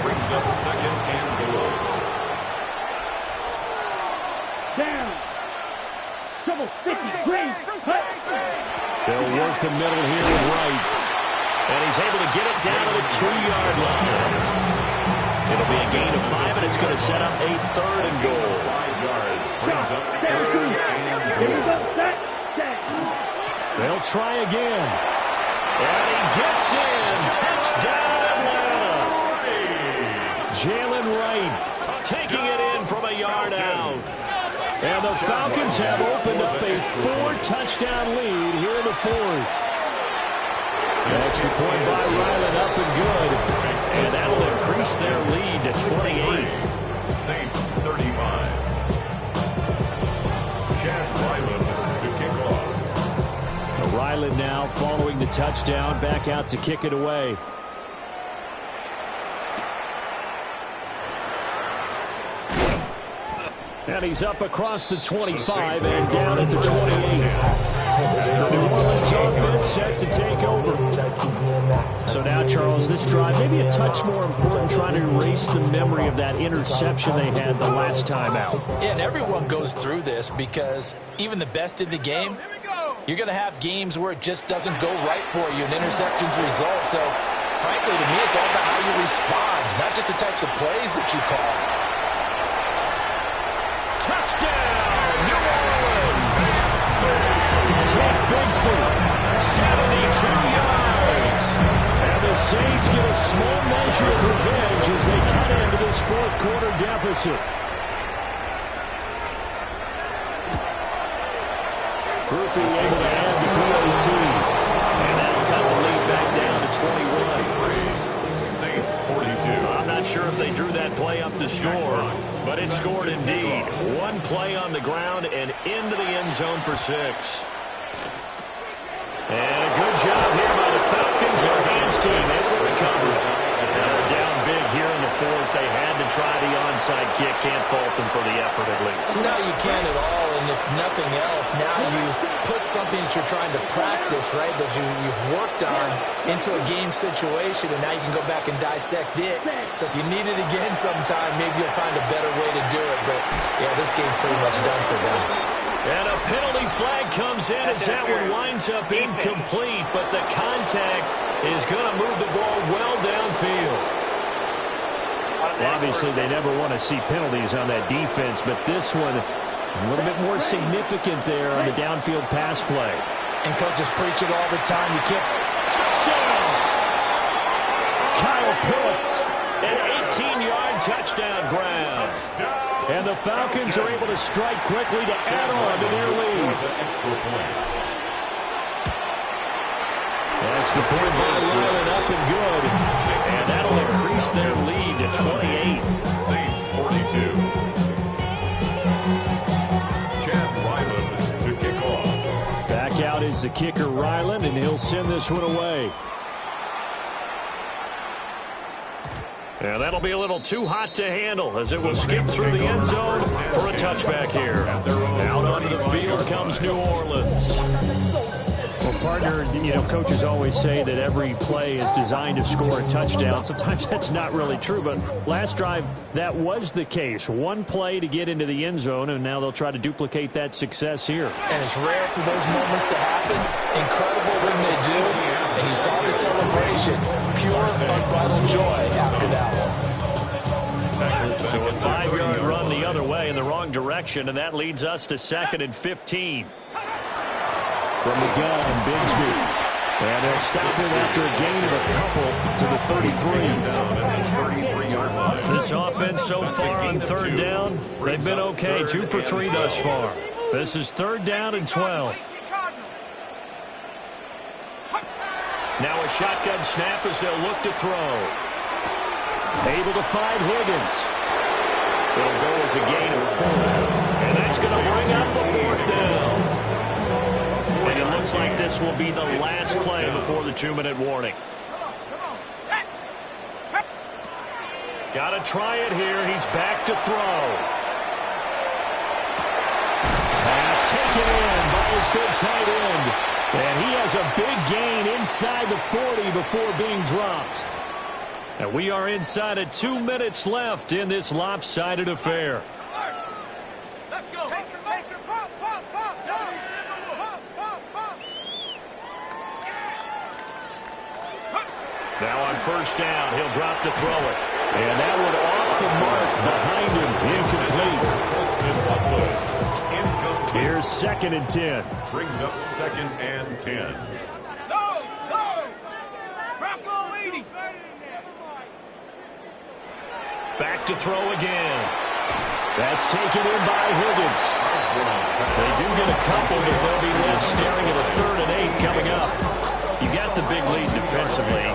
Brings up second and goal. Down. Double 50. Green. They'll work the middle here with Wright. And he's able to get it down to the 2-yard line. It'll be a gain of 5, and it's going to set up a 3rd and goal. 5 yards. Brings up 3rd and goal. They'll try again. And he gets in. Touchdown, Atlanta. Jalen Wright taking it in from a yard out. And the Falcons have opened up a 4-touchdown lead here in the 4th. An extra point by Ryland, up and good. And that'll increase their lead to 28. Saints 35. Chad Ryland to kick off. Ryland now following the touchdown, back out to kick it away. And he's up across the 25 and down at the 28. The New Orleans offense set to take over. So now, Charles, this drive maybe a touch more important, trying to erase the memory of that interception they had the last time out. Yeah, and everyone goes through this because even the best in the game, you're going to have games where it just doesn't go right for you, and interceptions result. So, frankly, to me, it's all about how you respond, not just the types of plays that you call. Touchdown, New Orleans! Ted Bigsby, 72 yards. And the Saints get a small measure of revenge as they cut into this 4th quarter deficit. Groupie able to add the PAT. And that'll cut the lead back down to 21. Saints 42. I'm not sure if they drew that play up to score, but it scored indeed. One play on the ground and into the end zone for 6. And a good job here by the Falcons. Their hands team able to recover. And they're down big here in the 4th. They had to try the onside kick. Can't fault them for the effort at least. No, you can't at all. And if nothing else, now you've put something that you're trying to practice, right, that you've worked on into a game situation, and now you can go back and dissect it. So if you need it again sometime, maybe you'll find a better way to do it. But, yeah, this game's pretty much done for them. And a penalty flag comes in as that one winds up incomplete, but the contact is going to move the ball well downfield. Obviously, they never want to see penalties on that defense, but this one a little bit more significant there on the downfield pass play. And coaches preach it all the time. You can't. Touchdown! Kyle Pitts An 18-yard touchdown grab. And the Falcons are able to strike quickly to add on to their lead. Extra point by Ryland, up and good. And that'll increase their lead to 28. Saints 42. Chad Ryland to kick off. Back out is the kicker, Ryland, and he'll send this one away. And that'll be a little too hot to handle as it will skip through the end zone for a touchback here. Out onto the field comes New Orleans. Well, partner, coaches always say that every play is designed to score a touchdown. Sometimes that's not really true, but last drive, that was the case. One play to get into the end zone, and now they'll try to duplicate that success here. And it's rare for those moments to happen. Incredible when they do. And you saw the celebration. Pure, unbridled joy after that one. So a 5-yard run the other way in the wrong direction, and that leads us to 2nd and 15. From the gun, Bigsby. And they'll stop him after a gain of a couple to the 33. This offense so far on 3rd down, they've been okay. 2 for 3 thus far. This is 3rd down and 12. Now a shotgun snap as they'll look to throw. Able to find Higgins. It'll go as a gain of 4. And that's going to bring up the 4th down. And it looks like this will be the last play before the 2-minute warning. Got to try it here. He's back to throw. Pass taken in by his big tight end. And he has a big gain inside the 40 before being dropped. And we are inside of 2 minutes left in this lopsided affair. Let's go. Now on 1st down, he'll drop to throw it. And that one off the mark behind him, incomplete. Here's 2nd and 10. Brings up 2nd and 10. Back to throw again. That's taken in by Higgins. They do get a couple, but they'll be left staring at a 3rd and 8 coming up. You got the big lead defensively.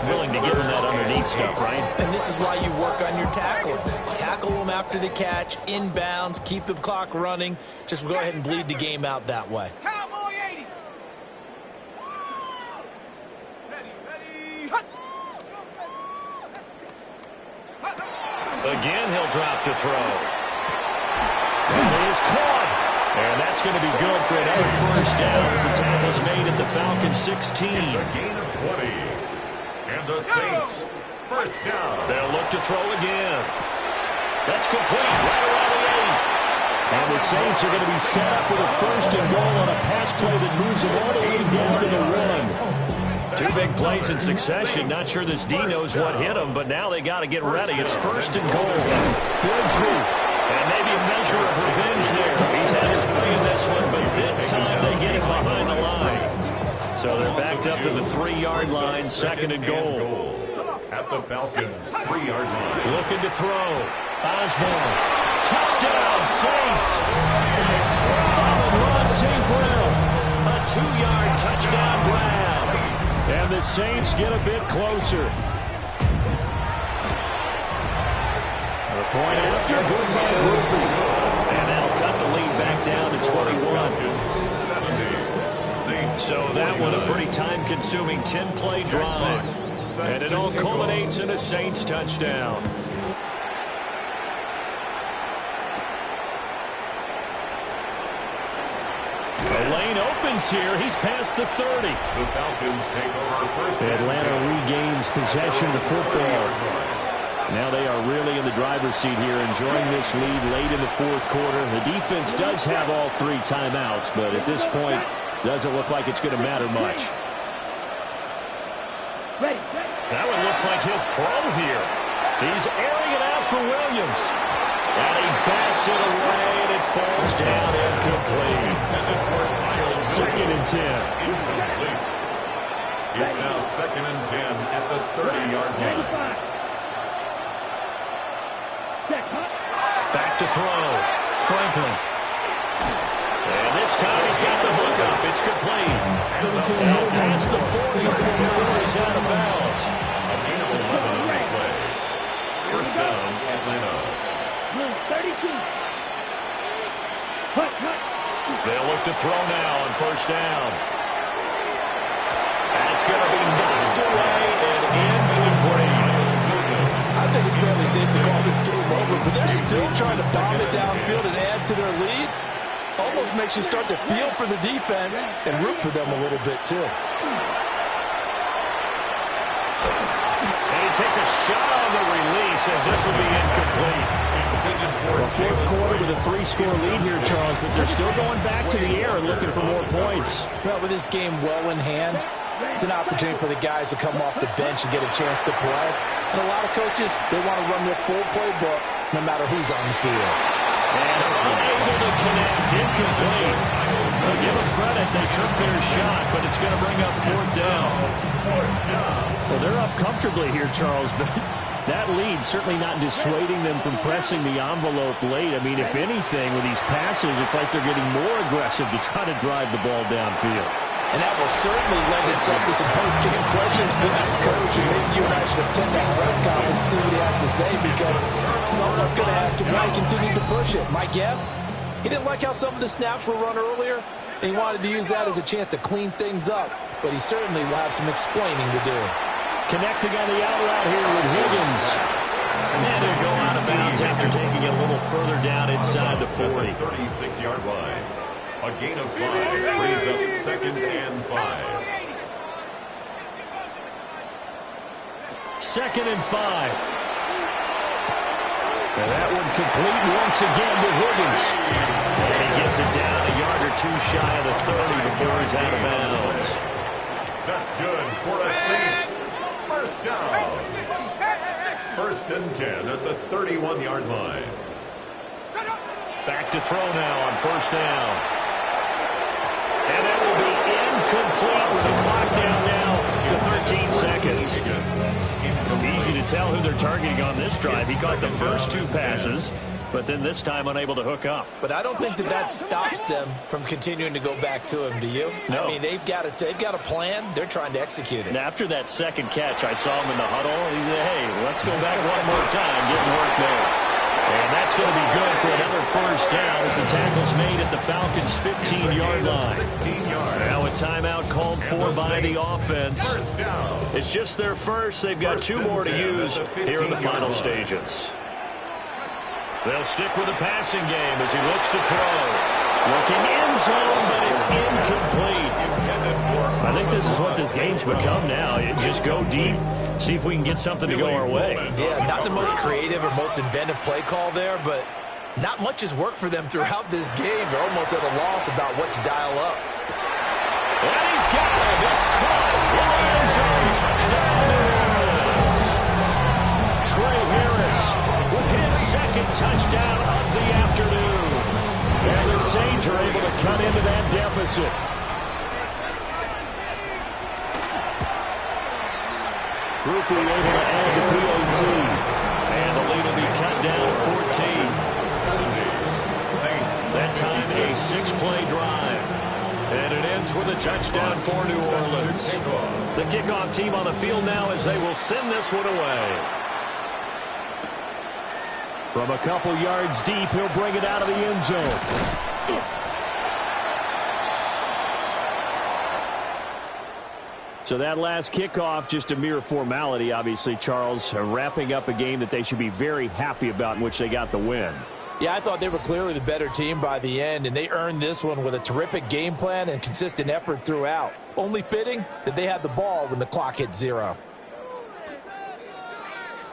Willing to give them that underneath stuff, right? And this is why you work on your tackling. Tackle them after the catch, inbounds, keep the clock running. Just go ahead and bleed the game out that way. Cowboy 80. Again, he'll drop to throw. And it is caught. And that's going to be good for another 1st down as the tackle's made at the Falcons 16. It's a gain of 20. And the Saints, 1st down. They'll look to throw again. That's complete right around the 8. And the Saints are going to be set up with a 1st and goal on a pass play that moves them all the way down to the 1. 2 big plays in succession. Not sure this D knows what hit him, but now they got to get ready. It's 1st and goal. Bigsby. And maybe a measure of revenge there. He's had his way in this one, but this time they get him behind the line. So they're backed up to the 3-yard line, 2nd and goal. At the Falcons' 3-yard line. Looking to throw. Osborne. Touchdown, Saints. Ross St. Brown. A 2-yard touchdown grab. And the Saints get a bit closer. The point after, good by Grupe. And that'll cut the lead back down to 21. So that one a pretty time-consuming 10-play drive. And it all culminates in a Saints touchdown. The lane opens here. He's past the 30. The Falcons take over 1st. Atlanta regains possession of the football. Now they are really in the driver's seat here, enjoying this lead late in the 4th quarter. The defense does have all 3 timeouts, but at this point, doesn't look like it's going to matter much. That one looks like he'll throw here. He's airing it out for Williams. And he backs it away, and it falls down incomplete. 2nd and 10. Incomplete. It's now 2nd and 10 at the 30-yard line. Back to throw. Franklin. And this time he's got the hook up. It's complete. Now past the 40 before he's out of bounds. A gain of 11 on the play. First down, Atlanta. 32. They'll look to throw now on first down. That's going to be knocked away and incomplete. I think it's fairly safe to call this game over, but they're still trying to bomb it downfield and add to their lead. Almost makes you start to feel for the defense and root for them a little bit, too. And he takes a shot on the release as this will be incomplete. Well, fourth quarter with a 3-score lead here, Charles, but they're still going back to the air and looking for more points. Well, with this game well in hand, it's an opportunity for the guys to come off the bench and get a chance to play. And a lot of coaches, they want to run their full playbook no matter who's on the field. And unable to connect, incomplete. But give them credit, they took their shot, but it's going to bring up fourth down. Well, they're up comfortably here, Charles, but that lead certainly not dissuading them from pressing the envelope late. I mean, if anything, with these passes, it's like they're getting more aggressive to try to drive the ball downfield. And that will certainly lend itself to some post-game questions for that coach. And maybe you and I should attend that press conference and see what he has to say, because someone's going to ask him why he continued to push it. My guess, he didn't like how some of the snaps were run earlier, and he wanted to use that as a chance to clean things up. But he certainly will have some explaining to do. Connecting on the out route here with Higgins. And he'll go out of bounds after taking it a little further down inside the 40. 36-yard line. A gain of 5 brings up 2nd and 5. 2nd and 5. And that one complete once again to Higgins. And he gets it down a yard or two shy of the 30 before he's out of bounds. That's good for a Saints. First down. 1st and 10 at the 31-yard line. Back to throw now on first down. And that will be incomplete with the clock down now to 13 seconds. Easy to tell who they're targeting on this drive. He caught the first 2 passes, but then this time unable to hook up. But I don't think that stops them from continuing to go back to him, do you? No. I mean, they've got a plan. They're trying to execute it. And after that second catch, I saw him in the huddle. He said, hey, let's go back one more time, getting work there. And that's going to be good for another first down as the tackle's made at the Falcons' 15-yard line. 16 yards. Now a timeout called for by the offense. It's just their first. They've got 2 more to use here in the final stages. They'll stick with the passing game as he looks to throw. Looking end zone, but it's incomplete. I think this is what this game's become now. Just go deep, see if we can get something to go our way. Yeah, not the most creative or most inventive play call there, but not much has worked for them throughout this game. They're almost at a loss about what to dial up. And he's got it. It's caught in the end zone. Touchdown. Trey Harris with his 2nd touchdown of the afternoon. And the Saints are able to cut into that deficit. Group able to add the PAT. And the lead will be cut down to 14. Saints. That time a 6-play drive. And it ends with a touchdown for New Orleans. The kickoff team on the field now as they will send this one away. From a couple yards deep, he'll bring it out of the end zone. So that last kickoff, just a mere formality, obviously, Charles, wrapping up a game that they should be very happy about in which they got the win. Yeah, I thought they were clearly the better team by the end, and they earned this one with a terrific game plan and consistent effort throughout. Only fitting that they had the ball when the clock hit 0.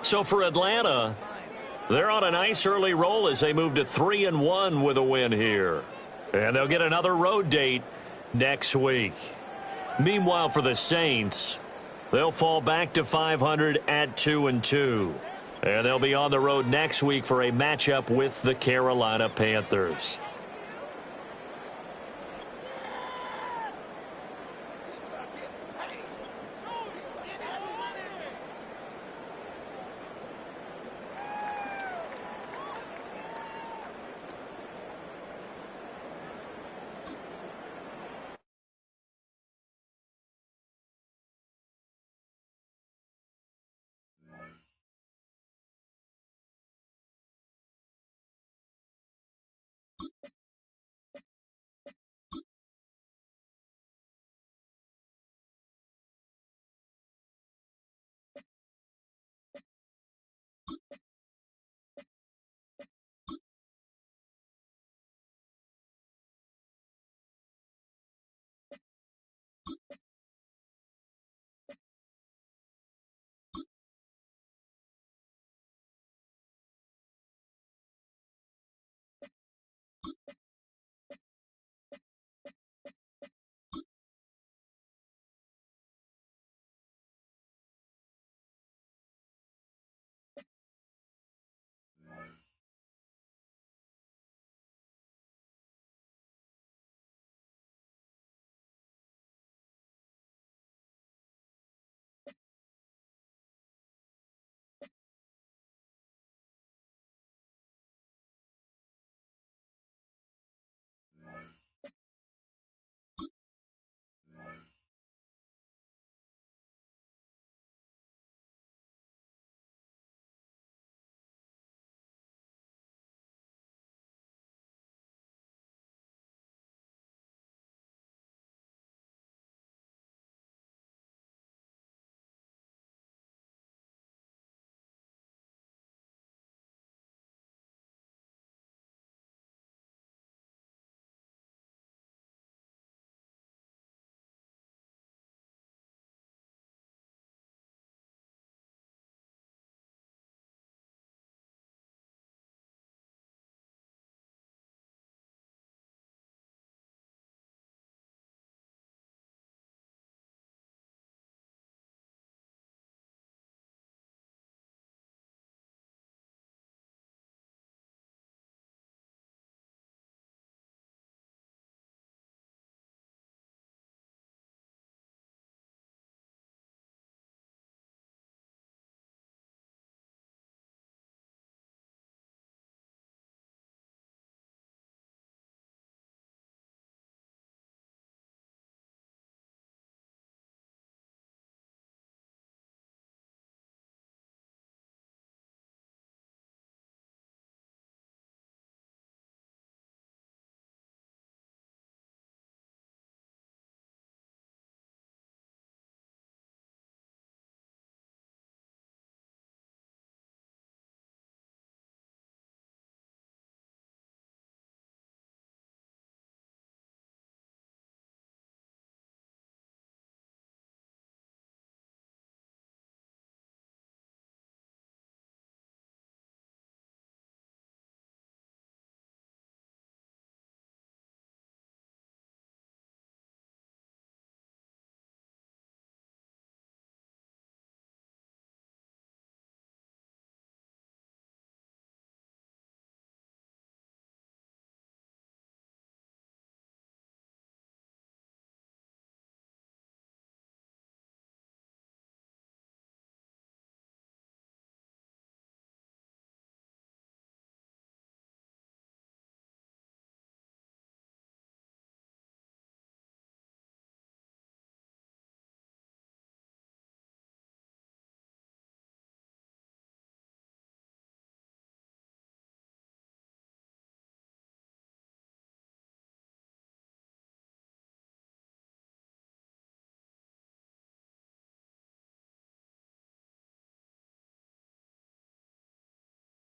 So for Atlanta, they're on a nice early roll as they move to 3-1 with a win here. And they'll get another road date next week. Meanwhile, for the Saints, they'll fall back to 500 at 2-2. And they'll be on the road next week for a matchup with the Carolina Panthers.